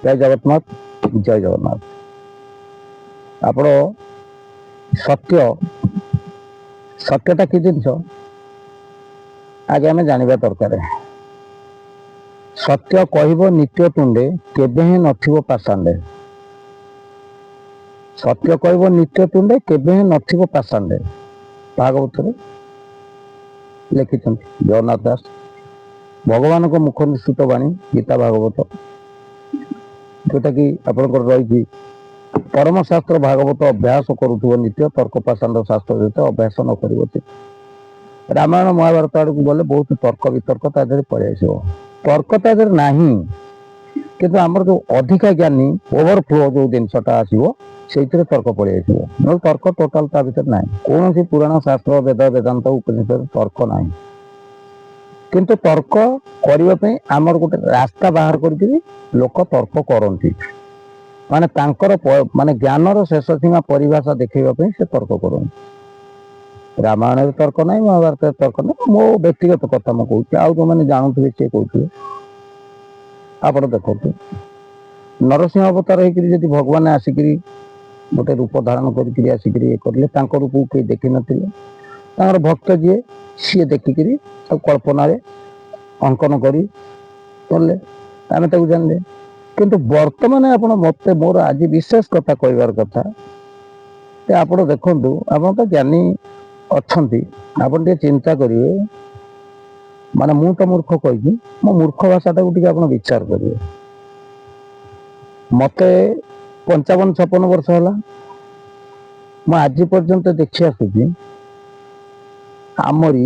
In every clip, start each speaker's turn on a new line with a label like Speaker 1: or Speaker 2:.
Speaker 1: ଜୟ ଜଗନ୍ନାଥ, ଜୟ ଜଗନ୍ନାଥ। ଆପଣ ସତ୍ୟଟା କି ଜିନିଷ ଆଗେ ଆମେ ଜାଣିବା ଦରକାର। ସତ୍ୟ କହିବ ନିତ୍ୟ ତୁଣ୍ଡେ, କେବେ ହିଁ ନଥିବ ପାଷାଣ୍ଡେ। ସତ୍ୟ କହିବ ନିତ୍ୟ ତୁଣ୍ଡେ, କେବେ ହିଁ ନଥିବ ପାଷାଣ୍ଡେ। ଭାଗବତରେ ଲେଖିଛନ୍ତି ଜଗନ୍ନାଥ ଦାସ। ଭଗବାନଙ୍କ ମୁଖ ନିଶ୍ଚିତ ବାଣୀ ଗୀତା ଭାଗବତ, ଯୋଉଟାକି ଆପଣଙ୍କର ରହିଛି ପରମଶାସ୍ତ୍ର ଭାଗବତ ଅଭ୍ୟାସ କରୁଥିବ ନିତ୍ୟ, ତର୍କ ପାଷାଣ୍ଡ ଶାସ୍ତ୍ର ସହିତ ଅଭ୍ୟାସ ନ କରିବ। ରାମାୟଣ ମହାଭାରତ ଆଡକୁ ଗଲେ ବହୁତ ତର୍କ ବିତର୍କ ତା ଦେହରେ ପଳେଇ ଆସିବ। ତର୍କ ତା ଦେହରେ ନାହିଁ, କିନ୍ତୁ ଆମର ଯୋଉ ଅଧିକା ଜ୍ଞାନୀ ଓଭରଫ୍ଲୋ ଯୋଉ ଜିନିଷଟା ଆସିବ ସେଇଥିରେ ତର୍କ ପଳେଇ ଆସିବ। ନହେଲେ ତର୍କ ଟୋଟାଲ ତା ଭିତରେ ନାହିଁ। କୌଣସି ପୁରାଣ ଶାସ୍ତ୍ର ବେଦ ବେଦାନ୍ତ ଉପନିଷଦ ତର୍କ ନାହିଁ। କିନ୍ତୁ ତର୍କ କରିବା ପାଇଁ ଆମର ଗୋଟେ ରାସ୍ତା ବାହାର କରିକିରି ଲୋକ ତର୍କ କରନ୍ତି। ମାନେ ତାଙ୍କର ମାନେ ଜ୍ଞାନର ଶେଷ ସୀମା ପରିଭାଷା ଦେଖେଇବା ପାଇଁ ସେ ତର୍କ କରନ୍ତି। ରାମାୟଣରେ ତର୍କ ନାହିଁ, ମହାଭାରତରେ ତର୍କ ନାହିଁ। ମୋ ବ୍ୟକ୍ତିଗତ କଥା ମୁଁ କହୁଛି, ଆଉ ଯୋଉମାନେ ଜାଣୁଥିବେ ସିଏ କହୁଥିବେ। ଆପଣ ଦେଖନ୍ତୁ, ନରସିଂହ ଅବତାର ହେଇକିରି ଯଦି ଭଗବାନ ଆସିକିରି ଗୋଟେ ରୂପ ଧାରଣ କରିକିରି ଆସିକିରି ଇଏ କରିଲେ, ତାଙ୍କ ରୂପକୁ କେହି ଦେଖିନଥିଲେ। ତାଙ୍କର ଭକ୍ତ ଯିଏ ସିଏ ଦେଖିକିରି ତାକୁ କଳ୍ପନାରେ ଅଙ୍କନ କରି କଲେ, ଆମେ ତାକୁ ଜାଣିଲେ। କିନ୍ତୁ ବର୍ତ୍ତମାନ ଆପଣ ମତେ ମୋର ଆଜି ବିଶେଷ କଥା କହିବାର କଥା, ଆପଣ ଦେଖନ୍ତୁ, ଆପଣ ତ ଜ୍ଞାନୀ ଅଛନ୍ତି, ଆପଣ ଟିକେ ଚିନ୍ତା କରିବେ। ମାନେ ମୁଁ ତ ମୂର୍ଖ କହିଛି, ମୋ ମୂର୍ଖ ଭାଷାଟାକୁ ଟିକେ ଆପଣ ବିଚାର କରିବେ। ମତେ 55-56 ବର୍ଷ ହେଲା। ମୁଁ ଆଜି ପର୍ଯ୍ୟନ୍ତ ଦେଖି ଆସୁଛି ଆମରି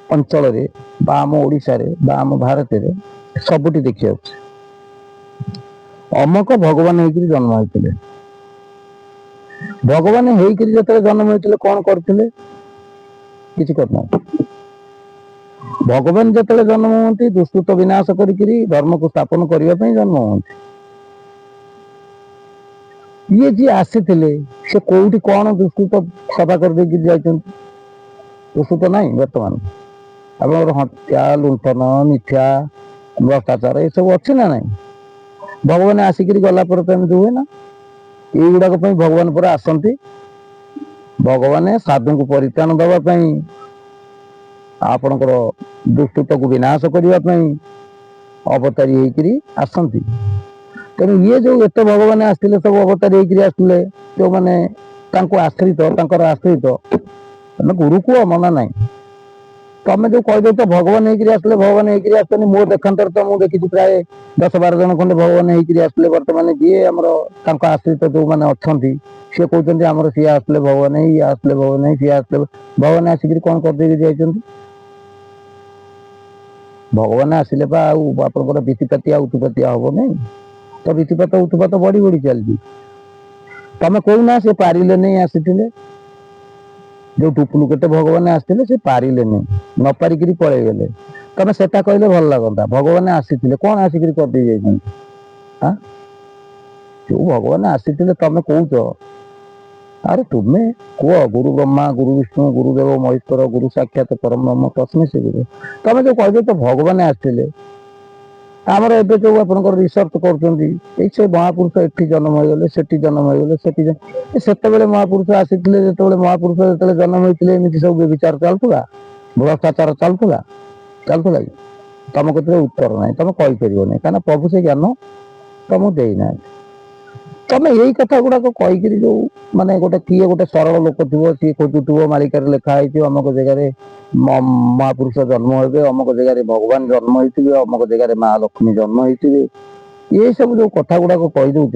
Speaker 1: ଅଞ୍ଚଳରେ ବା ଆମ ଓଡ଼ିଶାରେ ବା ଆମ ଭାରତରେ ସବୁଠି ଦେଖି ଆସୁଛି ଅମକ ଭଗବାନ ହେଇକିରି ଜନ୍ମ ହେଇଥିଲେ। ଭଗବାନ ହେଇକିରି ଯେତେବେଳେ ଜନ୍ମ ହେଇଥିଲେ କଣ କରୁଥିଲେ? କିଛି କରିନାହାନ୍ତି। ଭଗବାନ ଯେତେବେଳେ ଜନ୍ମ ହୁଅନ୍ତି ଦୁଷ୍କୃତ ବିନାଶ କରିକିରି ଧର୍ମକୁ ସ୍ଥାପନ କରିବା ପାଇଁ ଜନ୍ମ ହୁଅନ୍ତି। ଇଏ ଯିଏ ଆସିଥିଲେ ସେ କୋଉଠି କଣ ଦୁଷ୍କୃତ ସଫା କରିଦେଇକି ଯାଇଛନ୍ତି? ଦୁଷ୍କୃତ ନାହିଁ। ବର୍ତ୍ତମାନ ଆପଣଙ୍କର ହତ୍ୟା, ଲୁଣ୍ଠନ, ମିଥ୍ୟା, ଭ୍ରଷ୍ଟାଚାର ଏସବୁ ଅଛି ନା ନାହିଁ? ଭଗବାନ ଆସିକିରି ଗଲା ପରେ ତ ଏମିତି ହୁଏ ନା। ଏଇଗୁଡାକ ପାଇଁ ଭଗବାନ ପରେ ଆସନ୍ତି। ଭଗବାନ ସାଧୁଙ୍କୁ ପରିତ୍ରାଣ ଦେବା ପାଇଁ, ଆପଣଙ୍କର ଦୁଷ୍କୃତକୁ ବିନାଶ କରିବା ପାଇଁ ଅବତାରୀ ହେଇକିରି ଆସନ୍ତି। ତେଣୁ ଇଏ ଯୋଉ ଏତେ ଭଗବାନ ଆସିଥିଲେ, ସବୁ ଅବତାରୀ ହେଇକିରି ଆସିଥିଲେ, ଯୋଉମାନେ ତାଙ୍କୁ ଆଶ୍ରିତ, ତାଙ୍କର ଆଶ୍ରିତ, ତମେ ଗୁରୁ କୁହ ମନା ନାହିଁ। ତମେ ଯୋଉ କହିଦଉଛ ଭଗବାନ ହେଇକିରି ଆସିଲେ, ଭଗବାନ ହେଇକିରି ଆସିଛନ୍ତି, ମୋ ଦେଖାନ୍ତରେ ତ ମୁଁ ଦେଖିଛି ପ୍ରାୟ 10-12 ଜଣ ଖଣ୍ଡେ ଭଗବାନ ହେଇକିରି ଆସିଲେ। ବର୍ତ୍ତମାନ ଯିଏ ଆମର ତାଙ୍କ ଆଶ୍ରିତ ଯୋଉମାନେ ଅଛନ୍ତି ସିଏ କହୁଛନ୍ତି ଆମର ସିଏ ଆସିଲେ ଭଗବାନ, ଇଏ ଆସିଲେ ଭଗବାନ, ସିଏ ଆସିଲେ ଭଗବାନ। ଆସିକିରି କଣ କରିଦେଇକି ଯାଇଛନ୍ତି? ଭଗବାନ ଆସିଲେ ବା ଆଉ ଆପଣଙ୍କର ବିତିପାତିଆ ଉତୁପାତିଆ ହବ ନାଇଁ ତ? ବିତିପାତ ଉତୁପାତ ବଢି ବଢି ଚାଲିଛି। ତମେ କହୁନା ସେ ପାରିଲେନି ଆସିଥିଲେ? ଯୋଉ ଡୁପ୍ଲିକେଟ ଭଗବାନ ଆସିଥିଲେ ସେ ପାରିଲେନି, ନ ପାରିକିରି ପଳେଇଗଲେ। ତମେ ସେଟା କହିଲେ ଭଲ ଲାଗନ୍ତା। ଭଗବାନ ଆସିଥିଲେ, କଣ ଆସିକିରି କରିଦେଇ ଯାଇଛନ୍ତି? ଯୋଉ ଭଗବାନ ଆସିଥିଲେ ତମେ କହୁଛ, ଆରେ ତୁମେ କୁହ ଗୁରୁ ବ୍ରହ୍ମା, ଗୁରୁ ବିଷ୍ଣୁ, ଗୁରୁଦେବ ମହେଶ୍ୱର, ଗୁରୁ ସାକ୍ଷାତ ପରମ ବ୍ରହ୍ମ ତସ୍ମୈ ଶ୍ରୀ ଗୁରୁ। ତମେ ଯୋଉ କହିଛ ତ ଭଗବାନ ଆସିଥିଲେ, ଆମର ଏବେ ଯୋଉ ଆପଣଙ୍କର ରିସର୍ଚ୍ଚ କରୁଛନ୍ତି, ଏଇ ସେ ମହାପୁରୁଷ ଏଠି ଜନ୍ମ ହେଇଗଲେ, ସେଠି ଜନ୍ମ ହେଇଗଲେ, ସେଠି ସେତେବେଳେ ମହାପୁରୁଷ ଆସିଥିଲେ, ଯେତେବେଳେ ମହାପୁରୁଷ ଯେତେବେଳେ ଜନ୍ମ ହେଇଥିଲେ ଏମିତି ସବୁ ବିଚାର ଚାଲୁଥିଲା, ଭ୍ରଷ୍ଟାଚାର ଚାଲୁଥିଲା କି? ତମ କତିରେ ଉତ୍ତର ନାହିଁ, ତମେ କହିପାରିବନି, କାହିଁକିନା ପ୍ରଭୁ ସେ ଜ୍ଞାନ ତମକୁ ଦେଇନାହାନ୍ତି। ତମେ ଏଇ କଥା ଗୁଡାକ କହିକିରି ଯୋଉ ମାନେ ଗୋଟେ କିଏ ଗୋଟେ ସରଳ ଲୋକ ଥିବ, ସିଏ ଖୋଜୁଥିବ ମାଳିକାରେ ଲେଖା ହେଇଛି ଅମକ ଜାଗାରେ ମହାପୁରୁଷ ଜନ୍ମ ହେବେ, ଅମକ ଜାଗାରେ ଭଗବାନ ଜନ୍ମ ହେଇଥିବେ, ଅମକ ଜାଗାରେ ମା ଲକ୍ଷ୍ମୀ ଜନ୍ମ ହେଇଥିବେ, ଏଇ ସବୁ ଯୋଉ କଥା ଗୁଡାକ କହିଦଉଛ,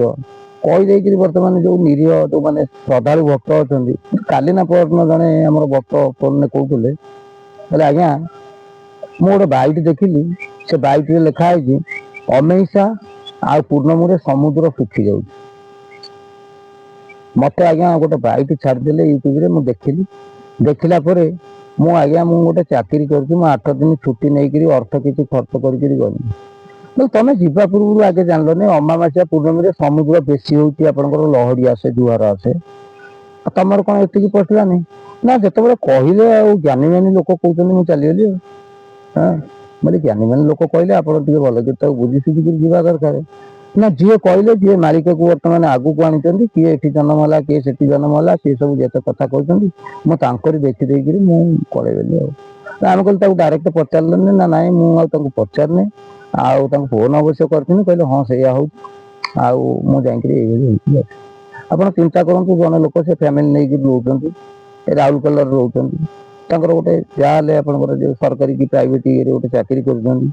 Speaker 1: କହିଦେଇକିରି ବର୍ତ୍ତମାନ ଯୋଉ ନିରୀହ ଯୋଉମାନେ ଶ୍ରଦ୍ଧାଳୁ ଭକ୍ତ ଅଛନ୍ତି, କାଲି ନା ପରଦିନ ଜଣେ ଆମର ଭକ୍ତ ଫୋନରେ କହୁଥିଲେ, ହେଲେ ଆଜ୍ଞା ମୁଁ ଗୋଟେ ବାଇଟ ଦେଖିଲି, ସେ ବାଇଟରେ ଲେଖା ହେଇଛି ଅମେଇସା ଆଉ ପୂର୍ଣ୍ଣମୀରେ ସମୁଦ୍ର ଶୁଖି ଯାଉଛି। ମତେ ଆଜ୍ଞା ଗୋଟେ ବାଇଟ ଛାଡିଦେଲେ ୟୁଟ୍ୟୁବରେ, ମୁଁ ଦେଖିଲି। ଦେଖିଲା ପରେ ମୁଁ ଗୋଟେ ଚାକିରି କରୁଛି, ମୁଁ 8 ଦିନ ଛୁଟି ନେଇକିରି ଅର୍ଥ କିଛି ଖର୍ଚ୍ଚ କରିକିରି ଗଲି। ତମେ ଯିବା ପୂର୍ବରୁ ଆଗେ ଜାଣିଲନି ଅମାବାସ୍ୟା ପୂର୍ଣ୍ଣମୀରେ ସମୁଦ୍ର ବେଶୀ ହଉଛି, ଆପଣଙ୍କର ଲହଡି ଆସେ, ଜୁଆର ଆସେ, ଆଉ ତମର କଣ ଏତିକି ପଶିଲାନି? ନା ଯେତେବେଳେ କହିଲେ ଆଉ ଜ୍ଞାନୀ ଲୋକ କହୁଛନ୍ତି ମୁଁ ଚାଲିଗଲି ଆଉ। ମାନେ ଜ୍ଞାନୀ ଲୋକ କହିଲେ ଆପଣ ଟିକେ ଭଲ କି ତାକୁ ବୁଝି ସୁଝିକିରି ଯିବା ଦରକାର। ନା ଯିଏ କହିଲେ ଯିଏ ମାଳିକାକୁ ବର୍ତ୍ତମାନ ଆଗକୁ ଆଣିଛନ୍ତି, କିଏ ଏଠି ଜନ୍ମ ହେଲା କିଏ ସେଠି ଜନ୍ମ ହେଲା, ସିଏ ସବୁ ଯେତେ କଥା କହୁଛନ୍ତି ମୁଁ ତାଙ୍କରି ଦେଖିଦେଇକିରି ମୁଁ ପଳେଇଗଲି ଆଉ। ଆମେ କହିଲେ ତାକୁ ଡାଇରେକ୍ଟ ପଚାରିଲେନି ନା, ନାଇଁ ମୁଁ ଆଉ ତାଙ୍କୁ ପଚାରିନି, ଆଉ ତାଙ୍କୁ ଫୋନ ଅବଶ୍ୟ କରିଥିଲି, କହିଲେ ହଁ ସେଇଆ ହଉଛି, ଆଉ ମୁଁ ଯାଇକିରି ଏଇଭଳି ହେଇଥିଲି। ଆପଣ ଚିନ୍ତା କରନ୍ତୁ, ଜଣେ ଲୋକ ସେ ଫ୍ୟାମିଲି ନେଇକି ରହୁଛନ୍ତି, ରାଉରକେଲାରେ ରହୁଛନ୍ତି, ତାଙ୍କର ଗୋଟେ ଯାହାହେଲେ ଆପଣଙ୍କର ଯୋଉ ସରକାରୀ କି ପ୍ରାଇଭେଟ ଇଏରେ ଗୋଟେ ଚାକିରି କରୁଛନ୍ତି,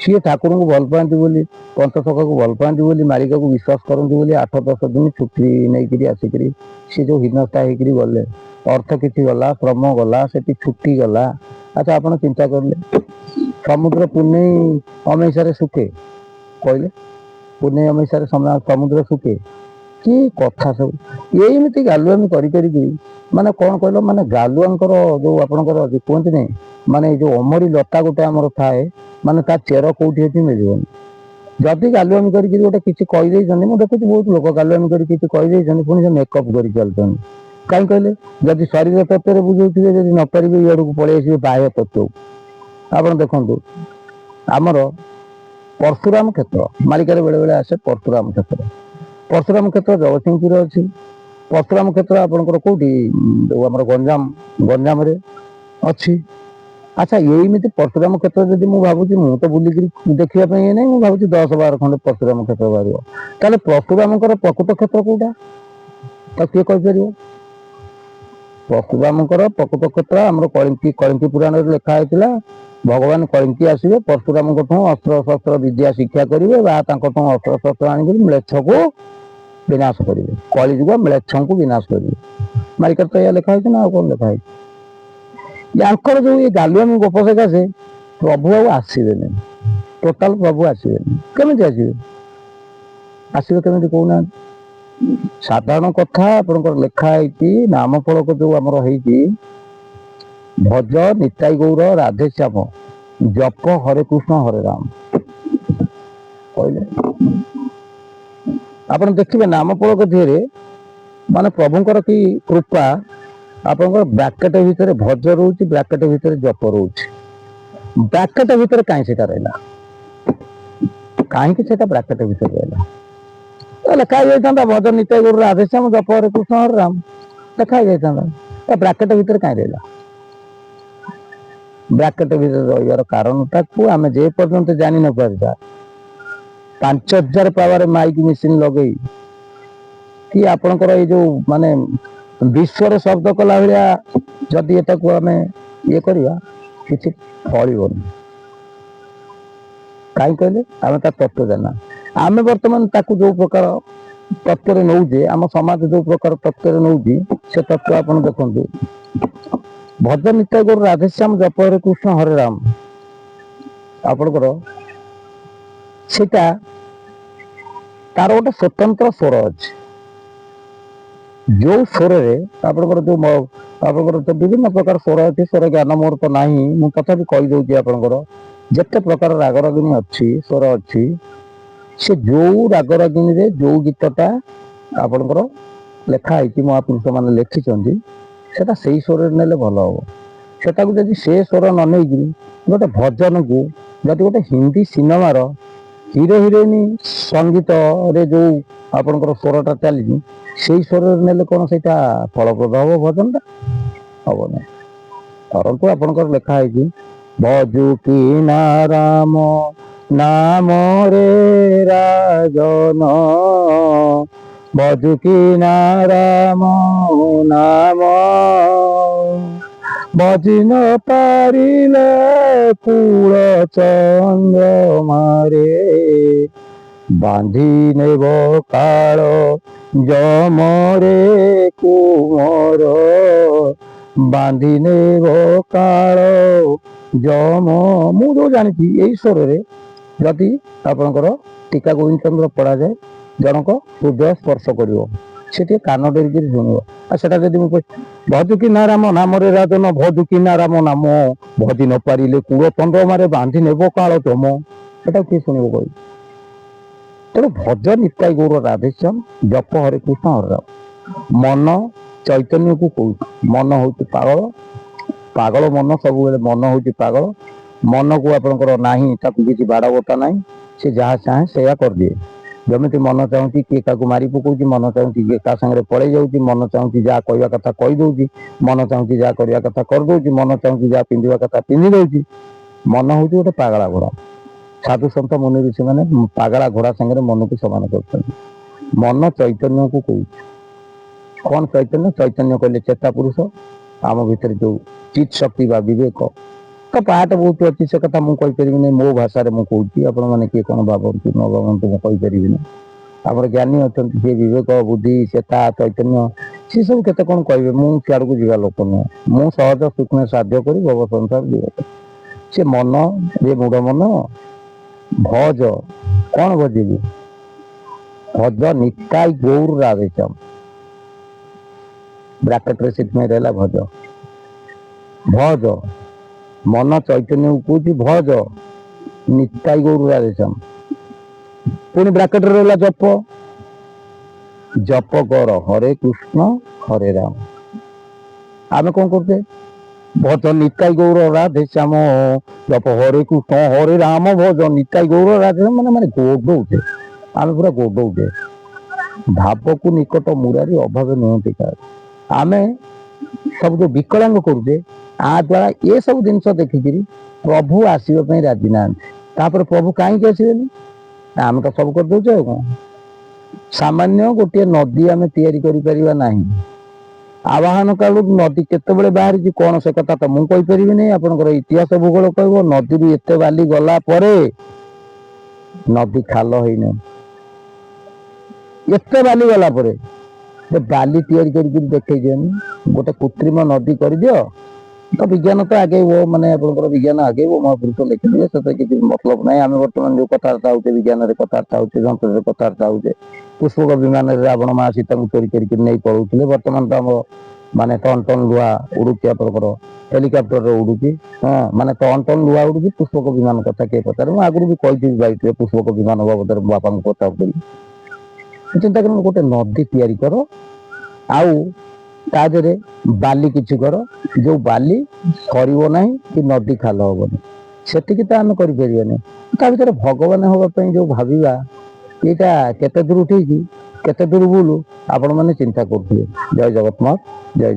Speaker 1: ସିଏ ଠାକୁରଙ୍କୁ ଭଲ ପାଆନ୍ତି ବୋଲି, ପଞ୍ଚସଖାକୁ ଭଲ ପାଆନ୍ତି ବୋଲି, ମାଳିକାକୁ ବିଶ୍ୱାସ କରନ୍ତି ବୋଲି 8-10 ଦିନ ଛୁଟି ନେଇକିରି ଆସିକିରି ସେ ଯୋଉ ହୀନସ୍ତା ହେଇକିରି ଗଲେ, ଅର୍ଥ କିଛି ଗଲା, ଶ୍ରମ ଗଲା, ସେଠି ଛୁଟି ଗଲା। ଆଚ୍ଛା ଆପଣ ଚିନ୍ତା କରିଲେ, ସମୁଦ୍ର ପୁନେଇ ଅମେଇସାରେ ଶୁଖେ, କହିଲେ ପୁନେଇ ଅମେଇସାରେ ସମୁଦ୍ର ଶୁଖେ, କି କଥା ସବୁ ଏମିତି ଗାଲୁଆମି କରି କରିକି, ମାନେ କଣ କହିଲ, ମାନେ ଗାଲୁଆଙ୍କର ଯୋଉ ଆପଣଙ୍କର କୁହନ୍ତିନି, ମାନେ ଏଇ ଯୋଉ ଅମରି ଲତା ଗୋଟେ ଆମର ଥାଏ, ମାନେ ତା ଚେର କୋଉଠି ଏଠି ମିଳିବନି। ଯଦି ଗାଲୁଆମି କରିକି ଗୋଟେ କିଛି କହିଦେଇଛନ୍ତି, ମୁଁ ଦେଖୁଛି ବହୁତ ଲୋକ ଗାଲୁଆମି କରି କିଛି କହିଦେଇଛନ୍ତି, ପୁଣି ସେ ମେକଅପ୍ କରି ଚାଲୁଛନ୍ତି। କାହିଁ କହିଲେ, ଯଦି ଶରୀର ତତ୍ତ୍ୱରେ ବୁଝଉଥିବେ, ଯଦି ନ ପାରିବେ ଇଆଡକୁ ପଳେଇ ଆସିବେ ବାହ୍ୟ ତତ୍ତ୍ୱକୁ। ଆପଣ ଦେଖନ୍ତୁ, ଆମର ପରଶୁରାମ କ୍ଷେତ୍ର ମାଳିକାରେ ବେଳେ ବେଳେ ଆସେ ପରଶୁରାମ କ୍ଷେତ୍ର। ପରଶୁରାମ କ୍ଷେତ୍ର ଜଗତସିଂହପୁର ଅଛି। ପରଶୁରାମ କ୍ଷେତ୍ର ଆପଣଙ୍କର କୋଉଠି, ଯୋଉ ଆମର ଗଞ୍ଜାମରେ ଅଛି। ଆଚ୍ଛା ଏଇମିତି ପରଶୁରାମ କ୍ଷେତ୍ର ଯଦି ମୁଁ ଭାବୁଛି, ମୁଁ ତ ବୁଲିକିରି ଦେଖିବା ପାଇଁ ନାହିଁ, ମୁଁ ଭାବୁଛି 10-12 ଖଣ୍ଡେ ପରଶୁରାମ କ୍ଷେତ୍ର ବାହାରିବ। ତାହେଲେ ପରଶୁରାମଙ୍କର ପ୍ରକୃତ କ୍ଷେତ୍ର କୋଉଟା, ତାକୁ କିଏ କହିପାରିବ? ପରଶୁରାମଙ୍କର ପ୍ରକୃତ କ୍ଷେତ୍ର ଆମର କଳିଙ୍କି ପୁରାଣରେ ଲେଖା ହେଇଥିଲା, ଭଗବାନ କଳିଙ୍କି ଆସିବେ, ପରଶୁରାମଙ୍କଠୁ ଅସ୍ତ୍ରଶସ୍ତ୍ର ବିଦ୍ୟା ଶିକ୍ଷା କରିବେ, ବା ତାଙ୍କଠୁ ଅସ୍ତ୍ରଶସ୍ତ୍ର ଆଣିକରି ମ୍ଲେଚ୍ଛକୁ ବିନାଶ କରିବେ। କଳିଯୁଗ ମ୍ଲେଚ୍ଛଙ୍କୁ ବିନାଶ କରିବେ। ମାଳିକାରେ ତ ଏଇଆ ଲେଖା ହେଇଛି ନା, ଆଉ କଣ ଲେଖା ହେଇଛି? ୟାଙ୍କର ଯୋଉ ଏ ଗାଲୁଆମି ଗପ ସକାଶେ ପ୍ରଭୁ ଆଉ ଆସିବେନି, ଟୋଟାଲ ପ୍ରଭୁ ଆସିବେନି। କେମିତି ଆସିବେ? ଆସିବେ କେମିତି କହୁନାହାନ୍ତି? ସାଧାରଣ କଥା ଆପଣଙ୍କର ଲେଖା ହେଇଛି, ନାମ ଫଳକ ଯୋଉ ଆମର ହେଇଛି, ଭଜ ନିତାଇ ଗୌର ରାଧେଶ୍ୟାମ ଜପ ହରେ କୃଷ୍ଣ ହରେ ରାମ, କହିଲେ ଆପଣ ଦେଖିବେ ନାମ ଫଳକ ଧିଅରେ, ମାନେ ପ୍ରଭୁଙ୍କର କି କୃପା, ଆପଣଙ୍କର ବ୍ରାକେଟ ଭିତରେ ଭଜ ରହୁଛି, ବ୍ରାକେଟ ଭିତରେ ଜପ ରହୁଛି। ବ୍ରାକେଟ ଭିତରେ କାହିଁ ସେଟା ରହିଲା, କାହିଁକି ସେଟା ବ୍ରାକେଟ ଭିତରେ ରହିଲା? ଲେଖା ହେଇଯାଇଥାନ୍ତା ଭଜ ନିତାଇ ଗୌର ରାଧେଶ୍ୟାମ ଜପ ହରେ କୃଷ୍ଣ ହରେ ରାମ, ଲେଖା ହେଇଯାଇଥାନ୍ତା। ବ୍ରାକେଟ ଭିତରେ କାହିଁ ରହିଲା? ବ୍ରାକେଟ ଭିତରେ ରହିବାର କାରଣଟାକୁ ଆମେ ଯେ ପର୍ଯ୍ୟନ୍ତ ଜାଣି ନ ପାରିବା, 5000 ପାୱାର ମାଇକ ମେସିନ ଲଗେଇ କି ଆପଣଙ୍କର ଏଇ ଯୋଉ ମାନେ ବିଶ୍ୱରେ ଶବ୍ଦ କଲା ଭଳିଆ ଯଦି ଏଟାକୁ ଆମେ ଇଏ କରିବା, କିଛି ଫଳିବନି। କାହିଁ କହିଲେ, ଆମେ ତା ତତ୍ତ୍ୱ ଜାଣିନା। ଆମେ ବର୍ତ୍ତମାନ ତାକୁ ଯୋଉ ପ୍ରକାର ତତ୍ତ୍ୱରେ ନଉଛେ, ଆମ ସମାଜ ଯୋଉ ପ୍ରକାର ତତ୍ତ୍ୱରେ ନଉଛି, ସେ ତତ୍ତ୍ୱ ଆପଣ ଦେଖନ୍ତୁ, ଭଜ ନିତାଇ ଗୌର ରାଧେଶ୍ୟାମ ଜପ ହରେ କୃଷ୍ଣ ହରେ ରାମ, ଆପଣଙ୍କର ସେଟା ତାର ଗୋଟେ ସ୍ୱତନ୍ତ୍ର ସ୍ୱର ଅଛି। ଯୋଉ ସ୍ୱରରେ ଆପଣଙ୍କର ଆପଣଙ୍କର ତ ବିଭିନ୍ନ ପ୍ରକାର ସ୍ୱର ଅଛି, ସ୍ୱର ଜ୍ଞାନ ମୋର ତ ନାହିଁ, ମୁଁ ତଥାପି କହିଦଉଛି ଆପଣଙ୍କର ଯେତେ ପ୍ରକାର ରାଗରାଗିଣୀ ଅଛି, ସ୍ୱର ଅଛି, ସେ ଯୋଉ ରାଗରାଗିଣୀରେ ଯୋଉ ଗୀତଟା ଆପଣଙ୍କର ଲେଖା ହେଇଛି, ମହାପୁରୁଷ ମାନେ ଲେଖିଛନ୍ତି, ସେଟା ସେଇ ସ୍ୱରରେ ନେଲେ ଭଲ ହବ। ସେଟାକୁ ଯଦି ସେ ସ୍ୱର ନ ନେଇକିରି ଗୋଟେ ଭଜନକୁ, ଯଦି ଗୋଟେ ହିନ୍ଦୀ ସିନେମାର ହିରୋ ହିରୋଇନ ସଙ୍ଗୀତରେ ଯୋଉ ଆପଣଙ୍କର ସ୍ୱରଟା ଚାଲିଛି, ସେଇ ସ୍ୱରରେ ନେଲେ କଣ ସେଇଟା ଫଳପ୍ରଦ ହବ? ଭଜନଟା ହବ ନାହିଁ। ପରନ୍ତୁ ଆପଣଙ୍କର ଲେଖା ହେଇଛି, ଭଜୁ କି ନାରାମ ନାମରେ ରାଜନ, ଭଜୁ କି ନାରାମ ନାମ, ଭଜି ନ ପାରିଲେ କୂଳ ଚନ୍ଦ୍ରମାରେ, ବାନ୍ଧି ନେବ କାଳ ଜମରେ କୁମର, ବାନ୍ଧି ନେବ କାଳ ଜମ। ମୁଁ ଯୋଉ ଜାଣିଛି ଏଇ ସ୍ୱରରେ ଯଦି ଆପଣଙ୍କର ଟୀକା ଗୋବିନ୍ଦ ଚନ୍ଦ୍ର ପଢାଯାଏ, ଜଣଙ୍କ ହୃଦୟ ସ୍ପର୍ଶ କରିବ, ସେ ଟିକେ କାନ ଡେରିକିରି ଶୁଣିବ। ଆଉ ସେଟା ଯଦି ମୁଁ ଭଜୁ କି ନାରାମ ନାମରେ ରାଜନ, ଭଜୁ କି ନାରାମ ନାମ, ଭଜି ନ ପାରିଲେ କୂଳ ଚନ୍ଦ୍ରମାରେ, ବାନ୍ଧି ନେବ କାଳ ଜମ, ସେଟା କିଏ ଶୁଣିବ କହିବି? ତେଣୁ ଭଜ ନିତାଇ ଗୌର ରାଧେଶ୍ୟାମ ଜପ ହରେ କୃଷ୍ଣ ହରେ ରାମ। ମନ ଚୈତନ୍ୟକୁ କହୁଛି, ମନ ହଉଛି ପାଗଳ, ପାଗଳ ମନ ସବୁବେଳେ, ମନ ହଉଛି ପାଗଳ। ମନକୁ ଆପଣଙ୍କର ନାହିଁ, ତାକୁ କିଛି ବାଡ଼ ବତା ନାହିଁ, ସେ ଯାହା ଚାହେଁ ସେଇଆ କରିଦିଏ। ଯେମିତି ମନ ଚାହୁଁଛି କିଏ କାହାକୁ ମାରି ପକଉଛି, ମନ ଚାହୁଁଛି କିଏ କାହା ସାଙ୍ଗରେ ପଳେଇ ଯାଉଛି, ମନ ଚାହୁଁଛି ଯାହା କହିବା କଥା କହିଦଉଛି, ମନ ଚାହୁଁଛି ଯାହା କରିବା କଥା କରିଦଉଛି, ମନ ଚାହୁଁଛି ଯାହା ପିନ୍ଧିବା କଥା ପିନ୍ଧି ଦଉଛି। ମନ ହଉଛି ଗୋଟେ ପାଗଳା ଘୋଡ଼ା। ସାଧୁ ସନ୍ଥ ମୁନି ଋଷି ମାନେ ପାଗଳା ଘୋଡ଼ା ସାଙ୍ଗରେ ମନକୁ ସମାନ କରୁଛନ୍ତି। ମନ ଚୈତନ୍ୟକୁ କହୁଛି। କଣ ଚୈତନ୍ୟ? ଚୈତନ୍ୟ କହିଲେ ଚେତା ପୁରୁଷ, ଆମ ଭିତରେ ଯୋଉ ଚିତ୍ ଶକ୍ତି ବା ବିବେକ ତ ପାହାଟ ବହୁତ ଅଛି, ସେ କଥା ମୁଁ କହିପାରିବିନି। ମୋ ଭାଷାରେ ମୁଁ କହୁଛି, ଆପଣମାନେ କିଏ କଣ ଭାବନ୍ତୁ ନ ଭାବନ୍ତୁ ମୁଁ କହିପାରିବିନି। ଆମର ଜ୍ଞାନୀ ଅଛନ୍ତି, ସିଏ ବିବେକ ବୁଦ୍ଧି ଚେତା ଚୈତନ୍ୟ ସିଏ ସବୁ କେତେ କଣ କହିବେ। ମୁଁ ସିଆଡ଼କୁ ଯିବା ଲୋକ ନୁହଁ। ମୁଁ ସହଜ ସୂକ୍ଷ୍ମ ସାଧ୍ୟ କରି ଭବ ସଂସାର ବିବେକ। ସେ ମନ ଯେ ମୂଢ଼ ମନ, ଭଜ କଣ ଭଜିବି? ଭଜ ନିତାଇ ଗୌର ରାଧେଶ୍ୟାମ। ବ୍ରାକେଟରେ ସେଥିପାଇଁ ରହିଲା ଭଜ। ଭଜ ମନ ଚୈତନ୍ୟକୁ କହୁଛି ଭଜ ନିତାଇ ଗୌର ରାଧେଶ୍ୟାମ। ପୁଣି ବ୍ରାକେଟରେ ରହିଲା ଜପ। ଜପ କର ହରେ କୃଷ୍ଣ ହରେ ରାମ। ଆମେ କଣ କରୁଛେ? ଭଜ ନିତାଇ ଗୌର ରାଧେଶ୍ୟାମ, ଜପ ହରେ କୃଷ୍ଣ ହରେ ରାମ, ଭଜ ନିତାଇ ଗୌର ରାଧେଶ୍ୟାମ। ମାନେ ଗୋଡଉଛେ, ଆମେ ପୁରା ଗୋଡଉଛେ। ଭାବକୁ ନିକଟ ମୁରାରୀ ଅଭାବ ନୁହନ୍ତି କାହାର। ଆମେ ସବୁ ଯୋଉ ବିକଳାଙ୍ଗ କରୁଛେ, ଆ ଦ୍ୱାରା ଏସବୁ ଜିନିଷ ଦେଖିକିରି ପ୍ରଭୁ ଆସିବା ପାଇଁ ରାଜି ନାହାନ୍ତି। ତାପରେ ପ୍ରଭୁ କାହିଁକି ଆସିବେନି? ଆମେ ତ ସବୁ କରିଦଉଛେ। ଆଉ କଣ? ସାମାନ୍ୟ ଗୋଟିଏ ନଦୀ ଆମେ ତିଆରି କରିପାରିବା ନାହିଁ। ଆବାହନ କାଳରୁ ନଦୀ କେତେବେଳେ ବାହାରିଛି କଣ ସେ କଥା ତ ମୁଁ କହିପାରିବିନି। ଆପଣଙ୍କର ଇତିହାସ ଭୂଗୋଳ କହିବ। ନଦୀରୁ ଏତେ ବାଲି ଗଲା ପରେ ନଦୀ ଖାଲ ହେଇନି। ଏତେ ବାଲି ଗଲା ପରେ ବାଲି ତିଆରି କରିକି ଦେଖେଇ ଦିଅନି। ଗୋଟେ କୃତ୍ରିମ ନଦୀ କରିଦିଅ, ତ ବିଜ୍ଞାନ ତ ଆଗେଇବ। ମାନେ ଆପଣଙ୍କର ବିଜ୍ଞାନ ଆଗେଇବ। ମହାପୁରୁଷ ଲେଖିଥିବେ, ସେଥିରେ କିଛି ମତଲବ ନାହିଁ। ଆମେ ବର୍ତ୍ତମାନ ଯୋଉ କଥାବାର୍ତ୍ତା ହଉଛେ, ବିଜ୍ଞାନରେ କଥାବାର୍ତ୍ତା ହଉଛେ, ଯନ୍ତ୍ରରେ କଥାବାର୍ତ୍ତା ହଉଛେ। ପୁଷ୍ପକ ବିମାନରେ ରାବଣ ମା ସୀତାଙ୍କୁ ଚୋରି କରିକି ନେଇ ପଳଉଥିଲେ। ବର୍ତ୍ତମାନ ତ ଆମର ମାନେ ଟନ ଟନ ଲୁହା ଉଡୁଛି, ଆପଣଙ୍କର ହେଲିକପ୍ଟରରେ ଉଡୁଛି। ହଁ, ମାନେ ଟନ ଟନ ଲୁହା ଉଡୁଛି। ପୁଷ୍ପକ ବିମାନ କଥା କିଏ ପଚାରେ? ମୁଁ ଆଗରୁ ବି କହିଥିଲି ବାଇକରେ ପୁଷ୍ପକ ବିମାନ ବାବଦରେ ମୋ ବାପାଙ୍କୁ ପଚାରୁଥିଲି। ଚିନ୍ତା କରନ୍ତୁ, ଗୋଟେ ନଦୀ ତିଆରି କର, ଆଉ ତା ଦେହରେ ବାଲି କିଛି କର, ଯୋଉ ବାଲି ସରିବ ନାହିଁ କି ନଦୀ ଖାଲ ହବନି। ସେତିକି ତ ଆମେ କରିପାରିବାନି। ତା ଭିତରେ ଭଗବାନ ହବା ପାଇଁ ଯୋଉ ଭାବିବା, ଏଇଟା କେତେ ଦୂର ଠିକ କେତେ ଦୂର ଭୁଲ ଆପଣ ମାନେ ଚିନ୍ତା କରୁଥିବେ। ଜୟ ଜଗନ୍ନାଥ।